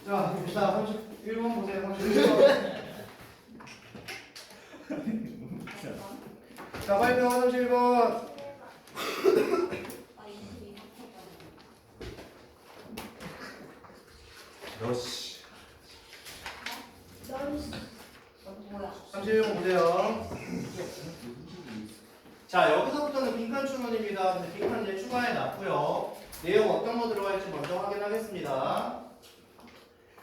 자, 봅시다. 31번 보세요. 31번. 자, 발표 31번. 러시. 31번 보세요. 자, 여기서부터는 빈칸 추론입니다. 근데 빈칸 이제 추가해 놨고요. 내용 어떤 거 들어갈지 먼저 확인하겠습니다.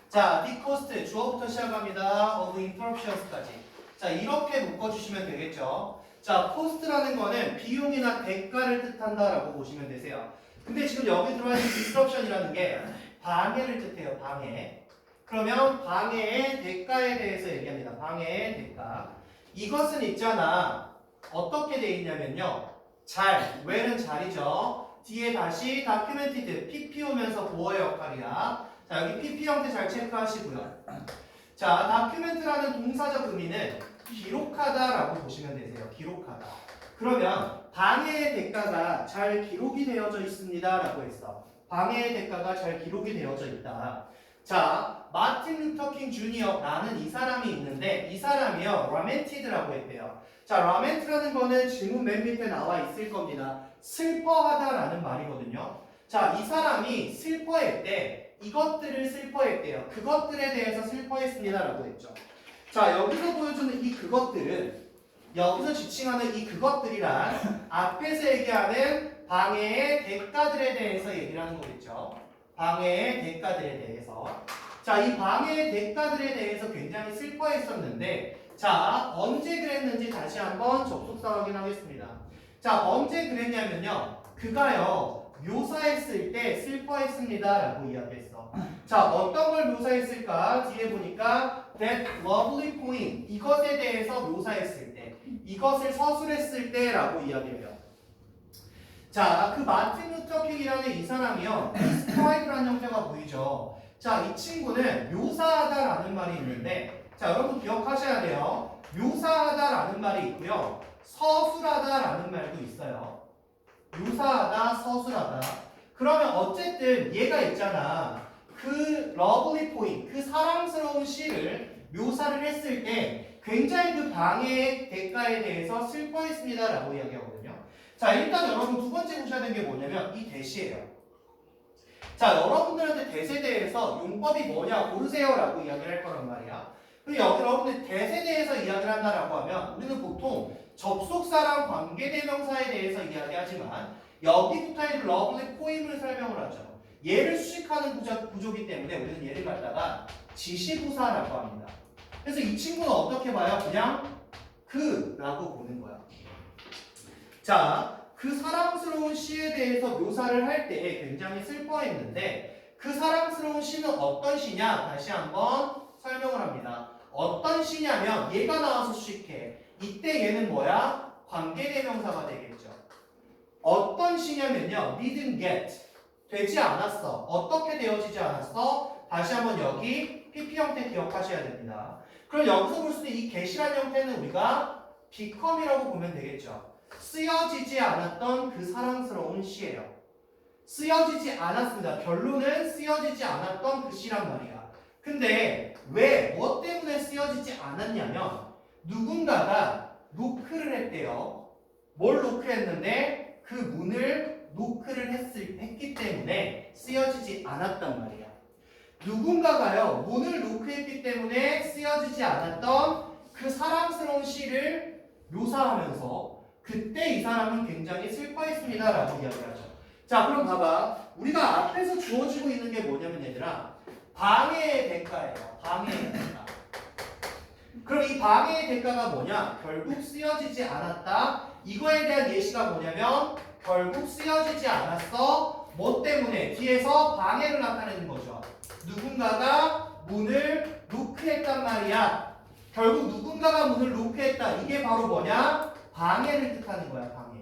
자, D cost 주어부터 시작합니다. of interruptions까지. 자, 이렇게 묶어주시면 되겠죠. 자, cost라는 거는 비용이나 대가를 뜻한다라고 보시면 되세요. 근데 지금 여기 들어와 있는 disruption이라는 게 방해를 뜻해요. 방해. 그러면 방해의 대가에 대해서 얘기합니다. 방해의 대가. 이것은 있잖아. 어떻게 돼 있냐면요. 잘, where는 잘이죠. 뒤에 다시 documented, PP 오면서 보어의 역할이야. 자, 여기 PP 형태 잘 체크하시고요. 자, document라는 동사적 의미는 기록하다라고 보시면 되세요. 기록하다. 그러면 방해의 대가가 잘 기록이 되어져 있습니다라고 했어. 방해의 대가가 잘 기록이 되어져 있다. 자, 마틴 루터 킹 주니어라는 이 사람이 있는데 이 사람이요, 라멘티드라고 했대요. 자, 라멘트라는 거는 질문 맨 밑에 나와 있을 겁니다. 슬퍼하다라는 말이거든요. 자, 이 사람이 슬퍼했대. 이것들을 슬퍼했대요. 그것들에 대해서 슬퍼했습니다라고 했죠. 자, 여기서 보여주는 이 그것들은 여기서 지칭하는 이 그것들이란 앞에서 얘기하는 방해의 대가들에 대해서 얘기를 하는 거겠죠. 방해의 대가들에 대해서. 자, 이 방해의 대가들에 대해서 굉장히 슬퍼했었는데 자, 언제 그랬는지 다시 한번 접속사 확인하겠습니다. 자, 언제 그랬냐면요. 그가요, 묘사했을 때 슬퍼했습니다 라고 이야기했어. 자, 어떤 걸 묘사했을까? 뒤에 보니까 that lovely poem, 이것에 대해서 묘사했을 때, 이것을 서술했을 때 라고 이야기해요. 자, 그 마틴 루터 킹이라는 이 사람이요, describe라는 형태가 보이죠. 자, 이 친구는 묘사하다라는 말이 있는데 자, 여러분 기억하셔야 돼요. 묘사하다라는 말이 있고요. 서술하다라는 말도 있어요. 묘사하다, 서술하다. 그러면 어쨌든 얘가 있잖아. 그 lovely poem, 그 사랑스러운 시를 묘사를 했을 때 굉장히 그 방해의 대가에 대해서 슬퍼했습니다라고 이야기하거든요. 자, 일단 여러분 두 번째 보셔야 되는 게 뭐냐면 이 대시예요. 자, 여러분들한테 대세에 대해서 용법이 뭐냐 고르세요라고 이야기를 할 거란 말이야. 그리고 여기 여러분들 대세에 대해서 이야기를 한다라고 하면 우리는 보통 접속사랑 관계대명사에 대해서 이야기하지만 여기 붙어있는 lovely poem을 설명을 하죠. 얘를 수식하는 구조이기 때문에 우리는 얘를 갖다가 지시부사라고 합니다. 그래서 이 친구는 어떻게 봐요? 그냥 그라고 보는 거야. 자, 그 사랑스러운 시에 대해서 묘사를 할 때 굉장히 슬퍼했는데 그 사랑스러운 시는 어떤 시냐? 다시 한번 설명을 합니다. 어떤 시냐면 얘가 나와서 수식해. 이때 얘는 뭐야? 관계대명사가 되겠죠. 어떤 시냐면요. didn't get. 되지 않았어. 어떻게 되어지지 않았어? 다시 한번 여기 PP 형태 기억하셔야 됩니다. 그럼 여기서 볼 수 있는 이 get이라는 형태는 우리가 become이라고 보면 되겠죠. 쓰여지지 않았던 그 사랑스러운 시예요. 쓰여지지 않았습니다. 결론은 쓰여지지 않았던 그 시란 말이야. 근데 왜, 뭐 때문에 쓰여지지 않았냐면 누군가가 노크를 했대요. 뭘 노크했는데 그 문을 노크를 했기 때문에 쓰여지지 않았단 말이야. 누군가가요, 문을 노크했기 때문에 쓰여지지 않았던 그 사랑스러운 시를 묘사하면서 그때 이 사람은 굉장히 슬퍼했습니다 라고 이야기하죠. 자, 그럼 봐봐. 우리가 앞에서 주어지고 있는 게 뭐냐면 얘들아, 방해의 대가예요. 방해의 대가. 그럼 이 방해의 대가가 뭐냐? 결국 쓰여지지 않았다. 이거에 대한 예시가 뭐냐면 결국 쓰여지지 않았어. 뭐 때문에? 뒤에서 방해를 나타내는 거죠. 누군가가 문을 노크했단 말이야. 결국 누군가가 문을 노크했다. 이게 바로 뭐냐? 방해를 뜻하는 거야. 방해.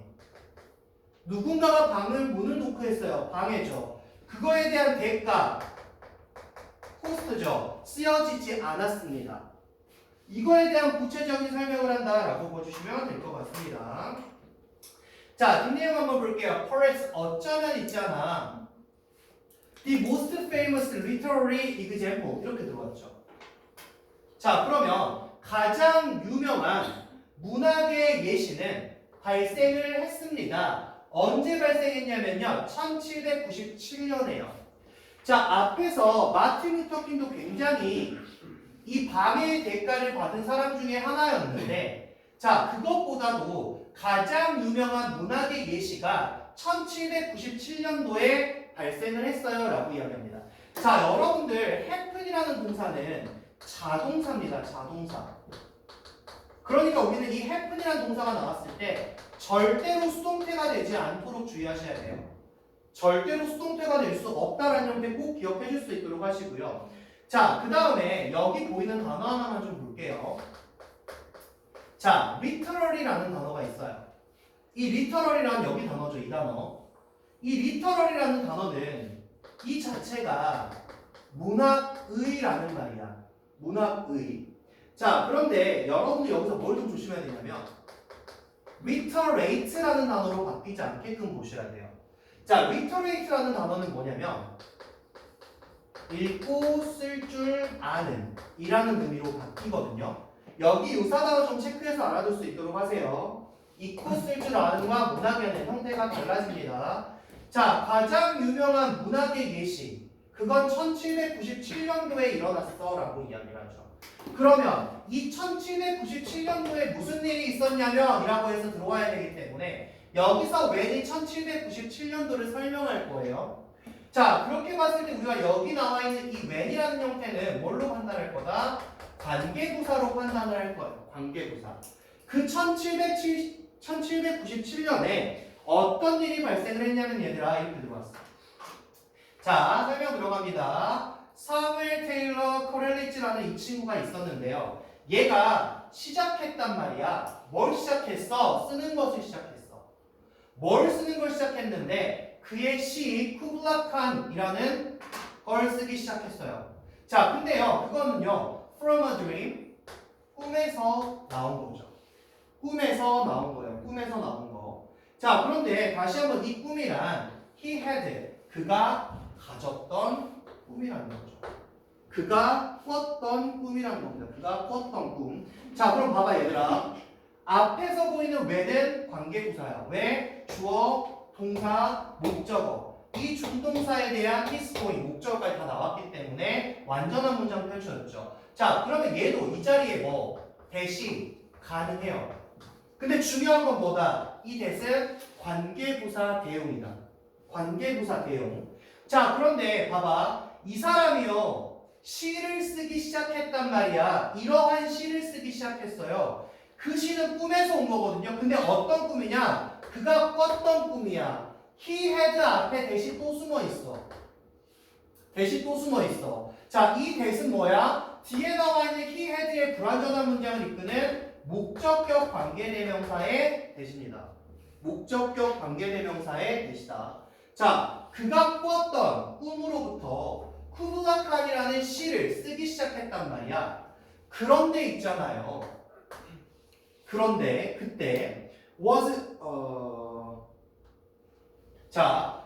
누군가가 문을 노크했어요. 방해죠. 그거에 대한 대가, 코스트죠. 쓰여지지 않았습니다. 이거에 대한 구체적인 설명을 한다라고 보여주시면 될 것 같습니다. 자, 뒷내용 한번 볼게요. perhaps 어쩌면 있잖아. The most famous literary example 이렇게 들어왔죠. 자, 그러면 가장 유명한 문학의 예시는 발생을 했습니다. 언제 발생했냐면요. 1797년에요. 자, 앞에서 마틴 루터 킹도 굉장히 이 방해의 대가를 받은 사람 중에 하나였는데, 자, 그것보다도 가장 유명한 문학의 예시가 1797년도에 발생을 했어요 라고 이야기합니다. 자, 여러분들 happen이라는 동사는 자동사입니다. 자동사. 그러니까 우리는 이 happen이라는 동사가 나왔을 때 절대로 수동태가 되지 않도록 주의하셔야 돼요. 절대로 수동태가 될 수 없다라는 형태 꼭 기억해 줄 수 있도록 하시고요. 자, 그 다음에 여기 보이는 단어 하나만 좀 볼게요. 자, literary라는 단어가 있어요. 이 literary라는 여기 단어죠. 이 단어. 이 literary라는 단어는 이 자체가 문학의라는 말이야. 문학의. 자, 그런데 여러분들 여기서 뭘 좀 조심해야 되냐면 literate라는 단어로 바뀌지 않게끔 보셔야 돼요. 자, literate라는 단어는 뭐냐면 읽고 쓸 줄 아는 이라는 의미로 바뀌거든요. 여기 유사단어 좀 체크해서 알아둘 수 있도록 하세요. 읽고 쓸 줄 아는과 문학에는 형태가 달라집니다. 자, 가장 유명한 문학의 예시, 그건 1797년도에 일어났어 라고 이야기를 하죠. 그러면 이 1797년도에 무슨 일이 있었냐면 이라고 해서 들어와야 되기 때문에 여기서 when이 1797년도를 설명할 거예요. 자, 그렇게 봤을 때 우리가 여기 나와 있는 이 when이라는 형태는 뭘로 판단할 거다? 관계부사로 판단을 할 거예요. 관계부사. 그 1797년에 어떤 일이 발생을 했냐면 얘들아 이렇게 들어왔어. 자, 설명 들어갑니다. 사무엘 테일러 코렐리지라는 이 친구가 있었는데요. 얘가 시작했단 말이야. 뭘 시작했어? 쓰는 것을 시작했어. 뭘 쓰는 걸 시작했는데 그의 시 쿠블라칸이라는 걸 쓰기 시작했어요. 자, 근데요 그거는요 from a dream, 꿈에서 나온 거죠. 꿈에서 나온 거예요. 꿈에서 나온 거. 자, 그런데 다시 한번 이 꿈이란 he had, 그가 가졌던 꿈이라는 거죠. 그가 꿨던 꿈이라는 겁니다. 그가 꿨던 꿈. 자, 그럼 봐봐 얘들아. 앞에서 보이는 when은 관계부사야. 왜? 주어, 동사, 목적어. 이 준동사에 대한 히스토리, 목적어까지 다 나왔기 때문에 완전한 문장 펼쳐졌죠. 자, 그러면 얘도 이 자리에 뭐 대시 가능해요. 근데 중요한 건 뭐다? 이 대신 관계부사 대용이다. 관계부사 대용. 자, 그런데 봐봐. 이 사람이요 시를 쓰기 시작했단 말이야. 이러한 시를 쓰기 시작했어요. 그 시는 꿈에서 온 거거든요. 근데 어떤 꿈이냐? 그가 꿨던 꿈이야. he had 앞에 대시 또 숨어 있어. 대시 또 숨어 있어. 자, 이 대신 뭐야? 뒤에 나와 있는 he had의 불완전한 문장을 이끄는 목적격 관계대명사의 대시입니다. 목적격 관계대명사의 대시다. 자, 그가 꿨던 꿈으로부터 쿠블라칸이라는 시를 쓰기 시작했단 말이야. 그런데 있잖아요. 그런데 그때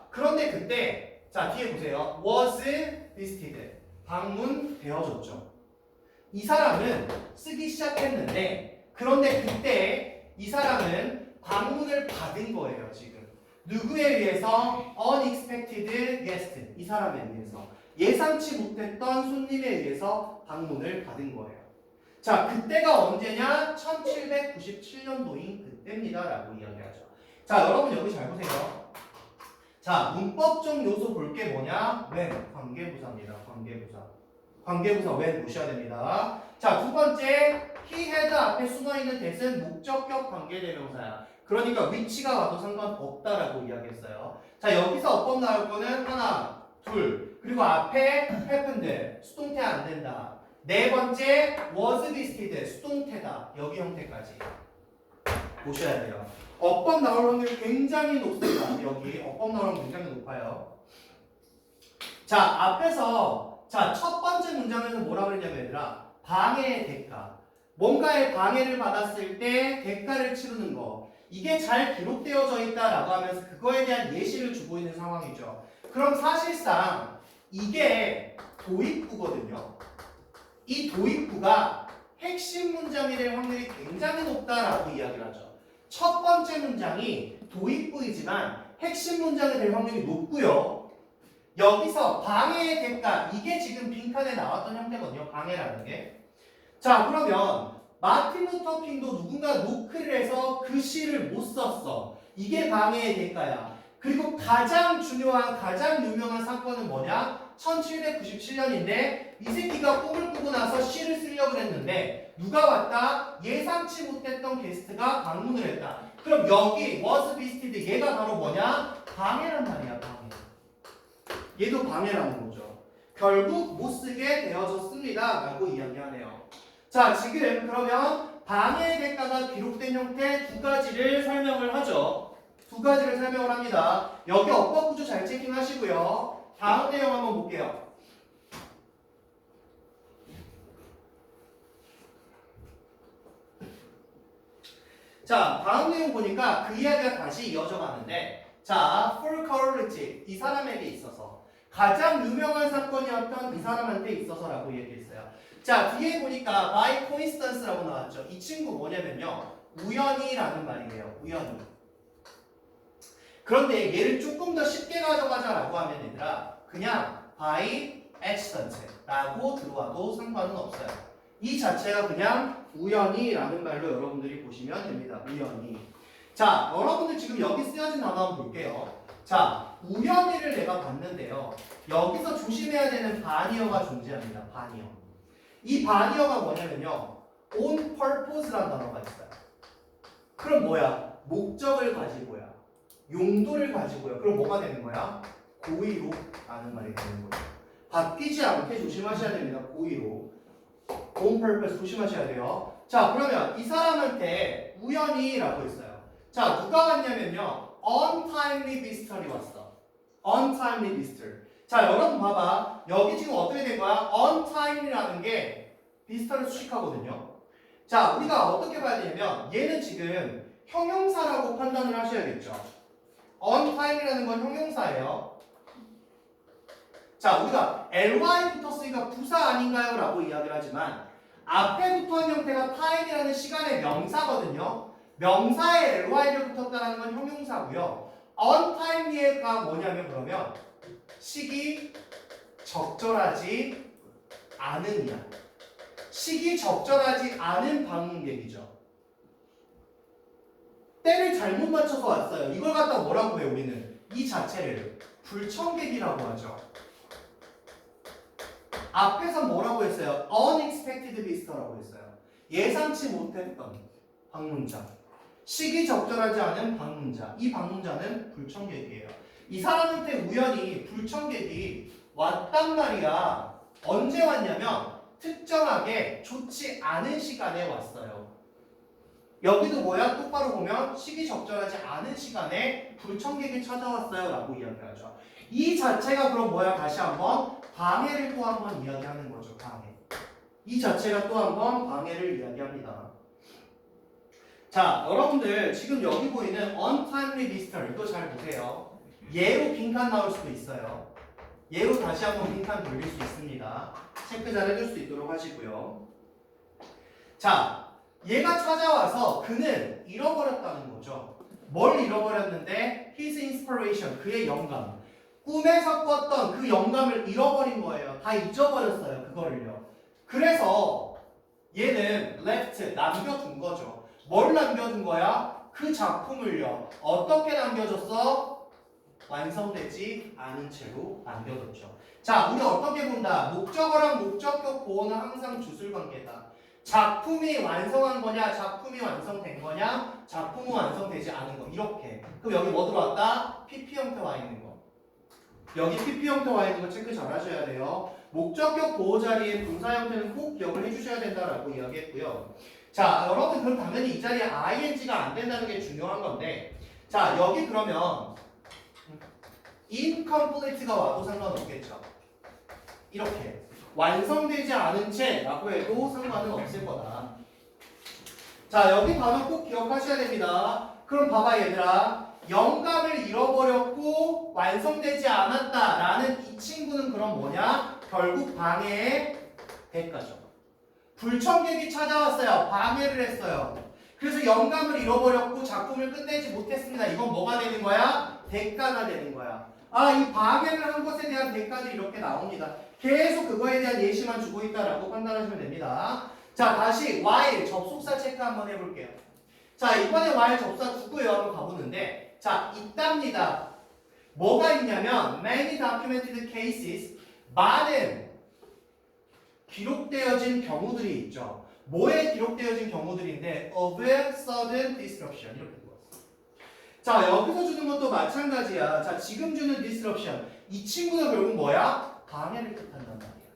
그런데 그때 자 뒤에 보세요. was visited, 방문되어졌죠. 이 사람은 쓰기 시작했는데 그런데 그때 이 사람은 방문을 받은 거예요. 지금 누구에 의해서? unexpected guest, 이 사람에 의해서 예상치 못했던 손님에 의해서 방문을 받은 거예요. 자, 그때가 언제냐? 1797년도인 그때입니다 라고 이야기하죠. 자, 여러분 여기 잘 보세요. 자, 문법적 요소 볼 게 뭐냐? when, 관계부사입니다. 관계부사. 관계부사 when 보셔야 됩니다. 자, 두 번째, he had 앞에 숨어있는 that은 목적격 관계대명사야. 그러니까 위치가 와도 상관없다라고 이야기했어요. 자, 여기서 어법 나올 거는 하나, 둘, 그리고 앞에 happened, 수동태 안 된다. 네 번째, was visited, 수동태다. 여기 형태까지 보셔야 돼요. 어법 나올 확률이 굉장히 높습니다. 여기 어법 나올 확률이 굉장히 높아요. 자, 앞에서 첫 번째 문장에서 뭐라 그랬냐면 얘들아, 방해의 대가. 뭔가의 방해를 받았을 때 대가를 치르는 거. 이게 잘 기록되어져 있다라고 하면서 그거에 대한 예시를 주고 있는 상황이죠. 그럼 사실상 이게 도입부거든요. 이 도입부가 핵심 문장이 될 확률이 굉장히 높다라고 이야기를 하죠. 첫 번째 문장이 도입부이지만 핵심 문장이 될 확률이 높고요. 여기서 방해의 대가, 이게 지금 빈칸에 나왔던 형태거든요. 방해라는 게. 자, 그러면 마틴 루터 킹도 누군가 노크를 해서 그 시를 못 썼어. 이게 방해의 대가야. 그리고 가장 중요한, 가장 유명한 사건은 뭐냐? 1797년인데 이 새끼가 꿈을 꾸고 나서 시를 쓰려고 했는데 누가 왔다? 예상치 못했던 게스트가 방문을 했다. 그럼 여기 was visited, 얘가 바로 뭐냐? 방해란 말이야. 방해. 얘도 방해라는 거죠. 결국 못 쓰게 되어졌습니다 라고 이야기하네요. 자, 지금 그러면 방해의 대가가 기록된 형태 두 가지를 설명을 하죠. 두 가지를 설명을 합니다. 여기 어법 구조 잘 체킹하시고요. 다음 내용 한번 볼게요. 자, 다음 내용 보니까 그 이야기가 다시 이어져 가는데, 자, for correlative, 이 사람에게 있어서 가장 유명한 사건이었던 이 사람한테 있어서라고 얘기했어요. 자, 뒤에 보니까 by coincidence라고 나왔죠. 이 친구 뭐냐면요, 우연히라는 말이에요. 우연히. 그런데 얘를 조금 더 쉽게 가져가자라고 하면 얘들아, 그냥 by accident라고 들어와도 상관은 없어요. 이 자체가 그냥 우연히라는 말로 여러분들이 보시면 됩니다. 우연히. 자, 여러분들 지금 여기 쓰여진 단어 한번 볼게요. 자, 우연히를 내가 봤는데요. 여기서 조심해야 되는 반이어가 존재합니다. 반이어. 이 반이어가 뭐냐면요, on purpose라는 단어가 있어요. 그럼 뭐야? 목적을 가지고야. 용도를 가지고요. 그럼 뭐가 되는 거야? 고의로 라는 말이 되는 거예요. 바뀌지 않게 조심하셔야 됩니다. 고의로. on purpose 조심하셔야 돼요. 자, 그러면 이 사람한테 우연히라고 했어요. 자, 누가 왔냐면요, untimely visitor이 왔어. untimely visitor. 자, 여러분 봐봐. 여기 지금 어떻게 된 거야? untimely라는 게 visitor를 수식하거든요. 자, 우리가 어떻게 봐야 되냐면 얘는 지금 형용사라고 판단을 하셔야겠죠. untimely라는 건 형용사예요. 자, 우리가 ly 붙었으니까 부사 아닌가요? 라고 이야기를 하지만 앞에 붙은 형태가 time이라는 시간의 명사거든요. 명사에 ly를 붙었다는 건 형용사고요. untimely가 뭐냐면 그러면 시기 적절하지 않은이야. 시기 적절하지 않은 방문객이죠. 때를 잘못 맞춰서 왔어요. 이걸 갖다가 뭐라고 해요? 우리는 이 자체를 불청객이라고 하죠. 앞에서 뭐라고 했어요? unexpected visitor라고 했어요. 예상치 못했던 방문자. 시기 적절하지 않은 방문자. 이 방문자는 불청객이에요. 이 사람한테 우연히 불청객이 왔단 말이야. 언제 왔냐면 특정하게 좋지 않은 시간에 왔어요. 여기도 뭐야? 똑바로 보면 시기 적절하지 않은 시간에 불청객이 찾아왔어요 라고 이야기하죠. 이 자체가 그럼 뭐야? 다시 한번 방해를 또 한번 이야기하는 거죠. 방해. 이 자체가 또 한번 방해를 이야기합니다. 자, 여러분들 지금 여기 보이는 untimely visitor 이거 잘 보세요. 얘로 빈칸 나올 수도 있어요. 얘로 다시 한번 빈칸 돌릴 수 있습니다. 체크 잘 해줄 수 있도록 하시고요. 자, 얘가 찾아와서 그는 잃어버렸다는 거죠. 뭘 잃어버렸는데? His inspiration, 그의 영감. 꿈에서 꿨던 그 영감을 잃어버린 거예요. 다 잊어버렸어요. 그거를요. 그래서 얘는 left, 남겨둔 거죠. 뭘 남겨둔 거야? 그 작품을요. 어떻게 남겨줬어? 완성되지 않은 채로 남겨뒀죠. 자, 우리 어떻게 본다? 목적어랑 목적격 보호는 항상 주술관계다. 작품이 완성한 거냐, 작품이 완성된 거냐, 작품은 완성되지 않은 거. 이렇게. 그럼 여기 뭐 들어왔다? PP 형태 와 있는 거. 여기 PP 형태 와 있는 거 체크 잘 하셔야 돼요. 목적격 보호 자리에 분사 형태는 꼭 기억을 해주셔야 된다라고 이야기했고요. 자, 여러분 그럼 당연히 이 자리에 ing가 안 된다는 게 중요한 건데, 자, 여기 그러면 incomplete가 와도 상관없겠죠. 이렇게 완성되지 않은 채라고 해도 상관은 없을 거다. 자, 여기 단어 꼭 기억하셔야 됩니다. 그럼 봐봐 얘들아, 영감을 잃어버렸고 완성되지 않았다라는 이 친구는 그럼 뭐냐? 결국 방해의 대가죠. 불청객이 찾아왔어요. 방해를 했어요. 그래서 영감을 잃어버렸고 작품을 끝내지 못했습니다. 이건 뭐가 되는 거야? 대가가 되는 거야. 아, 이 방해를 한 것에 대한 대가들이 이렇게 나옵니다. 계속 그거에 대한 예시만 주고 있다라고 판단하시면 됩니다. 자, 다시 while 접속사 체크 한번 해볼게요. 자, 이번에 while 접속사 누구예요? 한번 가보는데 자, 있답니다. 뭐가 있냐면 many documented cases, 많은 기록되어진 경우들이 있죠. 뭐에 기록되어진 경우들인데 of sudden disruption 이렇게 되었어. 자, 여기서 주는 것도 마찬가지야. 자, 지금 주는 disruption 이 친구는 결국 뭐야? 방해를 뜻한단 말이야.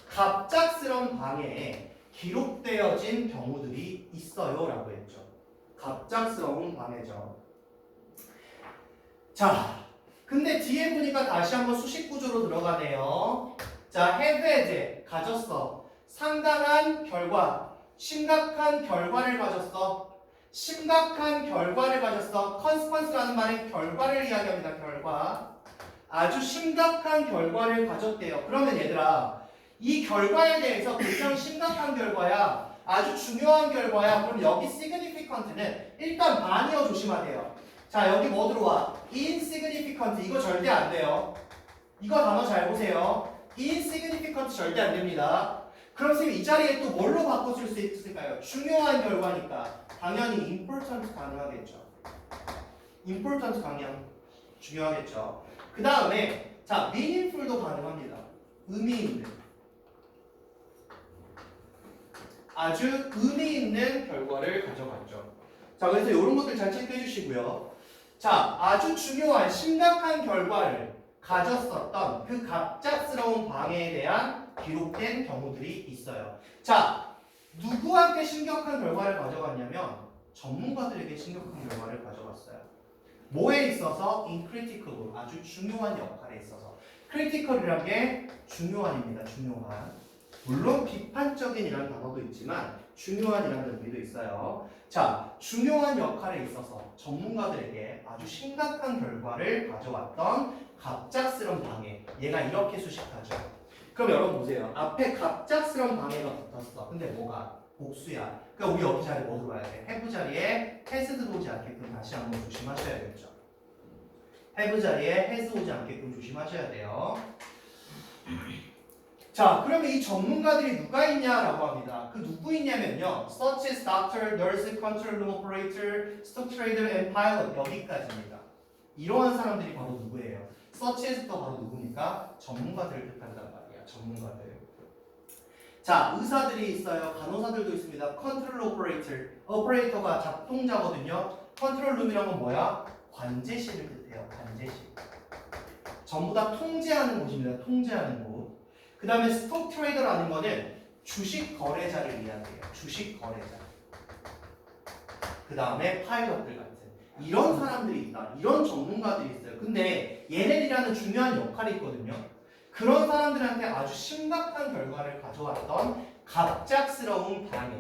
갑작스러운 방해에 기록되어진 경우들이 있어요 라고 했죠. 갑작스러운 방해죠. 자, 근데 뒤에 보니까 다시 한번 수식 구조로 들어가네요. 자, have had 가졌어. 상당한 결과, 심각한 결과를 가졌어. 심각한 결과를 가졌어. consequence라는 말은 결과를 이야기합니다. 결과. 아주 심각한 결과를 가졌대요. 그러면 얘들아, 이 결과에 대해서 굉장히 심각한 결과야, 아주 중요한 결과야. 그럼 여기 significant는 일단 반이어 조심하세요. 자, 여기 뭐 들어와? insignificant 이거 절대 안 돼요. 이거 단어 잘 보세요. insignificant 절대 안 됩니다. 그럼 선생님 이 자리에 또 뭘로 바꿔줄 수 있을까요? 중요한 결과니까 당연히 important 가능하겠죠. important 강량 중요하겠죠. 그 다음에 자, meaningful도 가능합니다. 의미 있는, 아주 의미 있는 결과를 가져갔죠. 자, 그래서 이런 것들 잘 체크해 주시고요. 자, 아주 중요한 심각한 결과를 가졌었던 그 갑작스러운 방해에 대한 기록된 경우들이 있어요. 자, 누구한테 심각한 결과를 가져갔냐면 전문가들에게 심각한 결과를 가져갔어요. 뭐에 있어서? in critical, 아주 중요한 역할에 있어서. critical이란 게 중요한입니다. 중요한. 물론 비판적인이라는 단어도 있지만 중요한이라는 의미도 있어요. 자, 중요한 역할에 있어서 전문가들에게 아주 심각한 결과를 가져왔던 갑작스러운 방해. 얘가 이렇게 수식하죠. 그럼 여러분 보세요. 앞에 갑작스러운 방해가 붙었어. 근데 뭐가? 복수야. 그러니까 우리 여기 자리에 뭐 들어와야 돼? have 자리에 has 들어오지 않게끔 다시 한번 조심하셔야겠죠. have 자리에 has 오지 않게끔 조심하셔야 돼요. 자, 그러면 이 전문가들이 누가 있냐라고 합니다. 그 누구 있냐면요. such as doctor, nurse, control room operator, stock trader, and pilot 여기까지입니다. 이러한 사람들이 바로 누구예요? such as도 바로 누굽니까? 전문가들을 뜻한단 말이야. 전문가들. 자, 의사들이 있어요. 간호사들도 있습니다. control operator, operator가 작동자거든요. control room이란 건 뭐야? 관제실을 뜻해요. 관제실. 전부 다 통제하는 곳입니다. 통제하는 곳. 그 다음에 스톡 트레이더라는 거는 주식 거래자를 이야기해요. 주식 거래자. 그 다음에 파일럿들 같은 이런 사람들이 있다. 이런 전문가들이 있어요. 근데 얘네들이라는 중요한 역할이 있거든요. 그런 사람들한테 아주 심각한 결과를 가져왔던 갑작스러운 방해,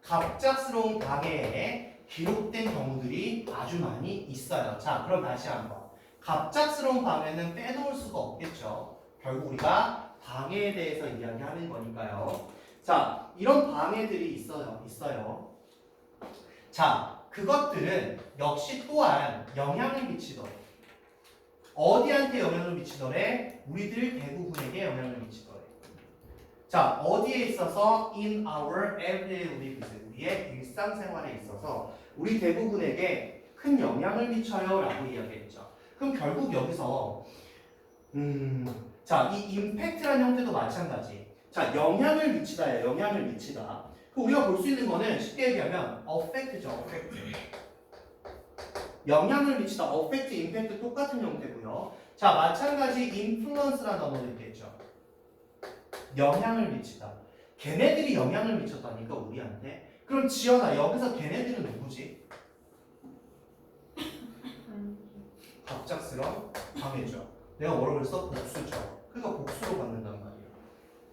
갑작스러운 방해에 기록된 경우들이 아주 많이 있어요. 자, 그럼 다시 한번. 갑작스러운 방해는 빼놓을 수가 없겠죠. 결국 우리가 방해에 대해서 이야기하는 거니까요. 자, 이런 방해들이 있어요. 자, 그것들은 역시 또한 영향을 미치더래. 어디한테 영향을 미치더래? 우리들 대부분에게 영향을 미치더래. 자, 어디에 있어서? In our everyday lives. 우리의 일상생활에 있어서 우리 대부분에게 큰 영향을 미쳐요 라고 이야기했죠. 그럼 결국 여기서 자, 이 임팩트라는 형태도 마찬가지. 자, 영향을 미치다예요. 영향을 미치다. 우리가 볼 수 있는 거는 쉽게 얘기하면 affect죠. affect. 영향을 미치다. affect, impact 똑같은 형태고요. 자, 마찬가지 influence라는 단어도 있겠죠. 영향을 미치다. 걔네들이 영향을 미쳤다니까 우리한테. 그럼 지연아, 여기서 걔네들은 누구지? 갑작스러운 방해죠. 내가 뭐라고 그랬어? 복수죠. 그러니까 복수로 받는단 말이에요.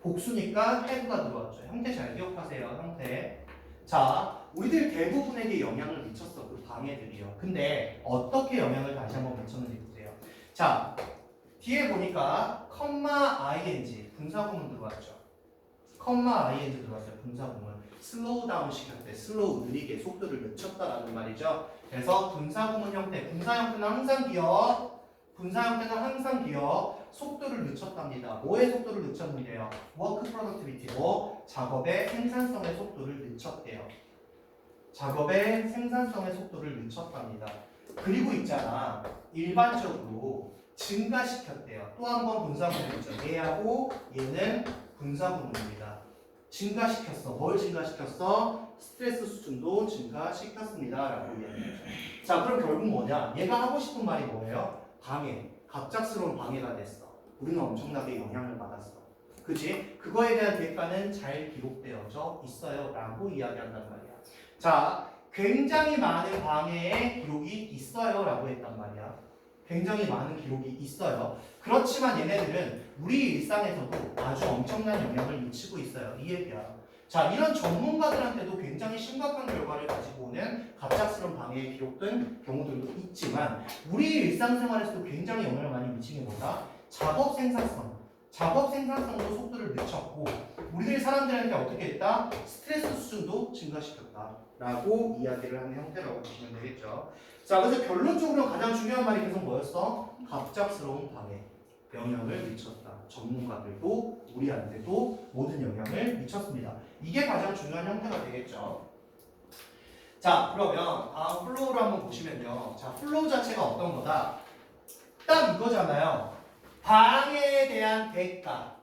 복수니까 have가 들어왔죠. 형태 잘 기억하세요. 형태. 자, 우리들 대부분에게 영향을 미쳤어. 그 방해들이요. 근데 어떻게 영향을 다시 한번 미쳤는지 보세요. 자, 뒤에 보니까 컴마 분사구문 들어왔죠. 컴마 ing 들어왔어요. 분사구문. 슬로우 다운 시켰대. 슬로우 느리게 속도를 늦췄다라는 말이죠. 그래서 분사구문 형태, 분사 형태는 항상 기억. 분사 형태는 항상 기억. 속도를 늦췄답니다. 뭐의 속도를 늦췄는데요? 워크 프로덕티비티고 작업의 생산성의 속도를 늦췄대요. 작업의 생산성의 속도를 늦췄답니다. 그리고 있잖아. 일반적으로 증가시켰대요. 또 한 번 분사구문이죠. 얘하고 얘는 분사구문입니다. 증가시켰어. 뭘 증가시켰어? 스트레스 수준도 증가시켰습니다. 라고 이야기했죠. 자, 그럼 결국 뭐냐? 얘가 하고 싶은 말이 뭐예요? 방해. 갑작스러운 방해가 됐어. 우리는 엄청나게 영향을 받았어. 그치? 그거에 대한 대가는 잘 기록되어져 있어요. 라고 이야기한단 말이야. 자, 굉장히 많은 방해의 기록이 있어요. 라고 했단 말이야. 굉장히 많은 기록이 있어요. 그렇지만 얘네들은 우리 일상에서도 아주 엄청난 영향을 미치고 있어요. 이 얘기야. 자, 이런 전문가들한테도 굉장히 심각한 결과를 가지고 오는 갑작스러운 방해에 기록된 경우들도 있지만 우리 일상생활에서도 굉장히 영향을 많이 미치는 거다. 작업 생산성. 작업 생산성도 속도를 늦췄고 우리들 사람들한테 어떻게 했다? 스트레스 수준도 증가시켰다. 라고 이야기를 하는 형태라고 보시면 되겠죠. 자, 그래서 결론적으로 가장 중요한 말이 계속 뭐였어? 갑작스러운 방해. 영향을 미쳤다. 전문가들도 우리한테도 모든 영향을 미쳤습니다. 이게 가장 중요한 형태가 되겠죠. 자, 그러면 다음 플로우를 한번 보시면요. 자, 플로우 자체가 어떤 거다? 딱 이거잖아요. 방해에 대한 대가.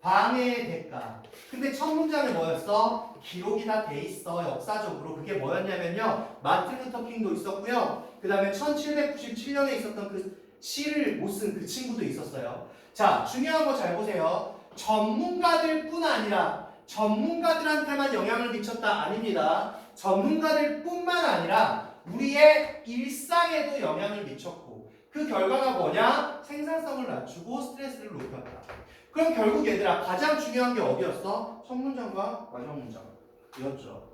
방해의 대가. 근데 첫 문장에 뭐였어? 기록이 다 돼 있어. 역사적으로. 그게 뭐였냐면요. 마틴 루터 킹도 있었고요. 그 다음에 1797년에 있었던 그 시를 못 쓴 그 친구도 있었어요. 자, 중요한 거 잘 보세요. 전문가들 뿐 아니라 전문가들한테만 영향을 미쳤다. 아닙니다. 전문가들 뿐만 아니라 우리의 일상에도 영향을 미쳤고 그 결과가 뭐냐? 생산성을 낮추고 스트레스를 높였다. 그럼 결국 얘들아 가장 중요한 게 어디였어? 첫 문장과 마지막 문장이었죠.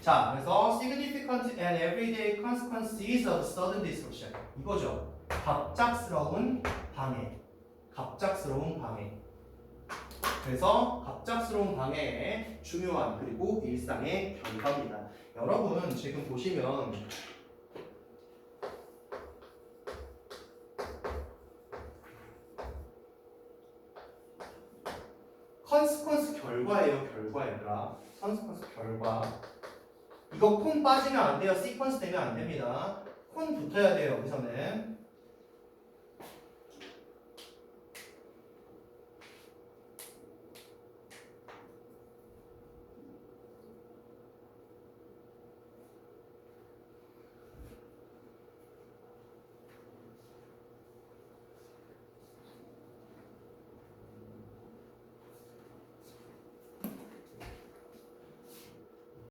자, 그래서 significant and everyday consequences of sudden disruption 이거죠. 갑작스러운 방해. 갑작스러운 방해. 그래서 갑작스러운 방해의 중요한 그리고 일상의 결과입니다. 여러분 지금 보시면 컨스퀀스 결과예요. 결과 얘들아. 컨스퀀스 결과. 이거 콘 빠지면 안 돼요. 시퀀스 되면 안 됩니다. 콘 붙어야 돼요. 여기서는.